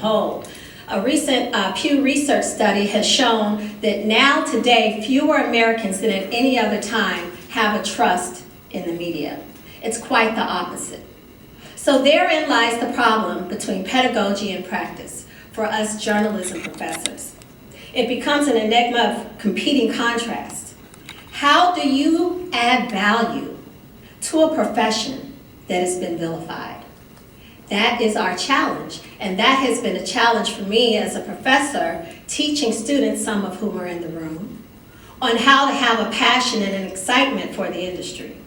whole. A recent Pew Research study has shown that now today, fewer Americans than at any other time have a trust in the media. It's quite the opposite. So therein lies the problem between pedagogy and practice for us journalism professors. It becomes an enigma of competing contrasts. How do you add value to a profession that has been vilified? That is our challenge, and that has been a challenge for me as a professor, teaching students, some of whom are in the room, on how to have a passion and an excitement for the industry.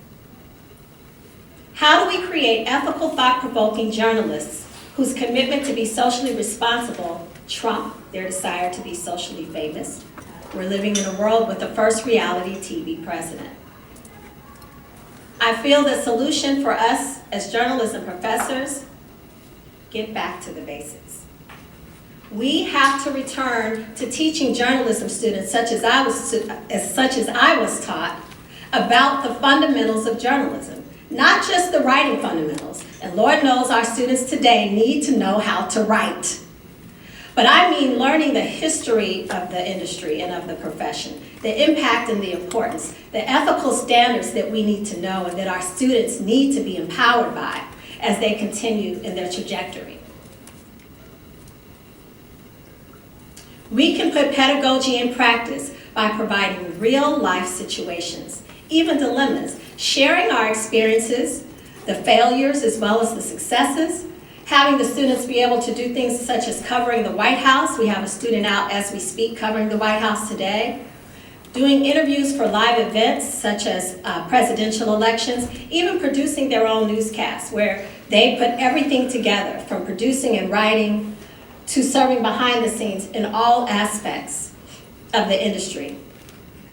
How do we create ethical, thought-provoking journalists whose commitment to be socially responsible trump their desire to be socially famous? We're living in a world with the first reality TV president. I feel the solution for us as journalism professors: get back to the basics. We have to return to teaching journalism students, such as I was taught, about the fundamentals of journalism, not just the writing fundamentals. And Lord knows our students today need to know how to write. But I mean learning the history of the industry and of the profession, the impact and the importance, the ethical standards that we need to know and that our students need to be empowered by as they continue in their trajectory. We can put pedagogy in practice by providing real life situations, even dilemmas, sharing our experiences, the failures as well as the successes, having the students be able to do things such as covering the White House. We have a student out as we speak covering the White House today. Doing interviews for live events such as presidential elections, even producing their own newscasts where they put everything together from producing and writing to serving behind the scenes in all aspects of the industry.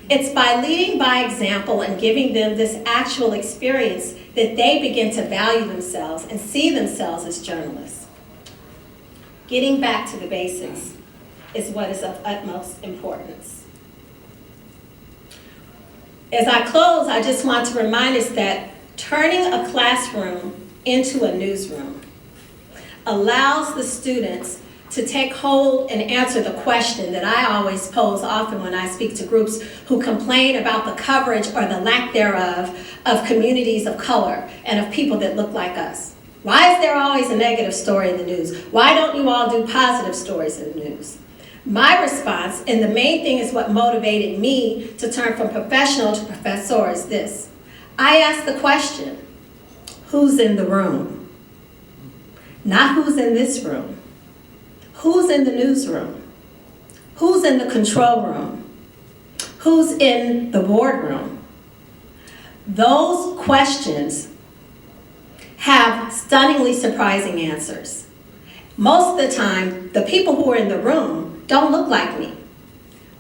It's by leading by example and giving them this actual experience that they begin to value themselves and see themselves as journalists. Getting back to the basics is what is of utmost importance. As I close, I just want to remind us that turning a classroom into a newsroom allows the students to take hold and answer the question that I always pose often when I speak to groups who complain about the coverage or the lack thereof of communities of color and of people that look like us. Why is there always a negative story in the news? Why don't you all do positive stories in the news? My response, and the main thing is what motivated me to turn from professional to professor, is this. I ask the question, who's in the room? Not who's in this room. Who's in the newsroom? Who's in the control room? Who's in the boardroom? Those questions have stunningly surprising answers. Most of the time, the people who are in the room don't look like me.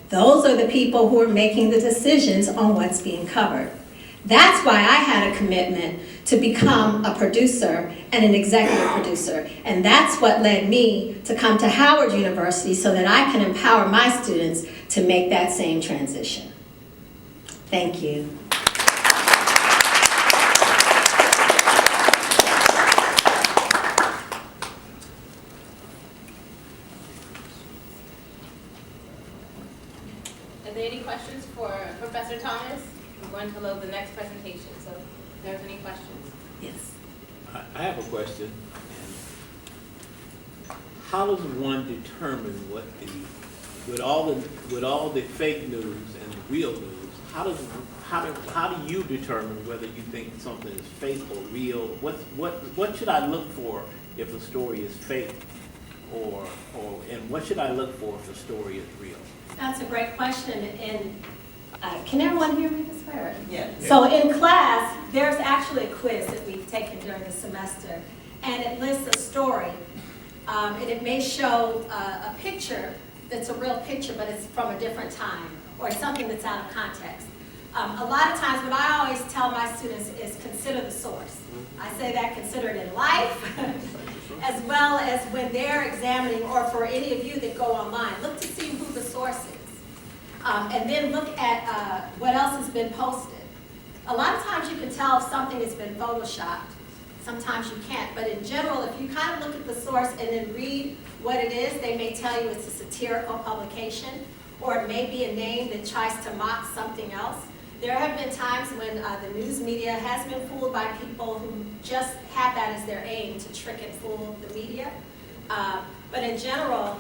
Those are the people who are making the decisions on what's being covered. That's why I had a commitment to become a producer and an executive producer. And that's what led me to come to Howard University so that I can empower my students to make that same transition. Thank you. Are there any questions for Professor Thomas? I'm going to load the next presentation, so if there's any questions. Yes. I have a question. How does one determine what with all the fake news and the real news, how do you determine whether you think something is fake or real? What should I look for if a story is fake, and what should I look for if a story is real? That's a great question, and can everyone hear me this way? Yeah. So in class, there's actually a quiz that we've taken during the semester, and it lists a story, and it may show a picture that's a real picture, but it's from a different time, or something that's out of context. A lot of times, what I always tell my students is consider the source. I say that consider it in life, as well as when they're examining, or for any of you that go online, look to see who the source is. And then look at what else has been posted. A lot of times you can tell if something has been photoshopped sometimes you can't. But in general, if you kind of look at the source and then read what it is, they may tell you it's a satirical publication, or it may be a name that tries to mock something else. There have been times when the news media has been fooled by people who just have that as their aim, to trick and fool the media. But in general,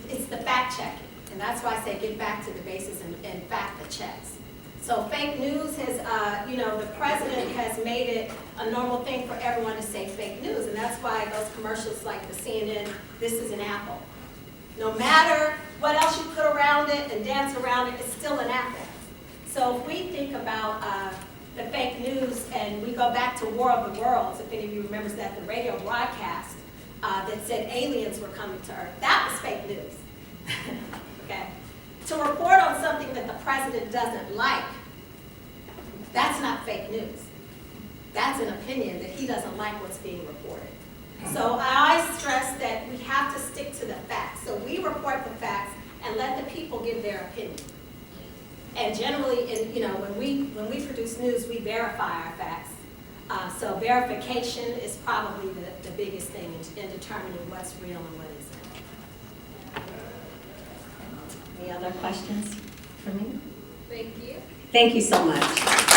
it's the fact checking. And that's why I say get back to the basis and fact the checks. So fake news has, the president has made it a normal thing for everyone to say fake news. And that's why those commercials like the CNN, this is an apple. No matter what else you put around it and dance around it, it's still an apple. So if we think about the fake news and we go back to War of the Worlds, if any of you remembers that, the radio broadcast that said aliens were coming to Earth, that was fake news. Okay? To report on something that the president doesn't like, that's not fake news. That's an opinion that he doesn't like what's being reported. So I always stress that we have to stick to the facts. So we report the facts and let the people give their opinion. And generally, when we produce news, we verify our facts. So verification is probably the biggest thing in determining what's real and what isn't. Any other questions for me? Thank you. Thank you so much.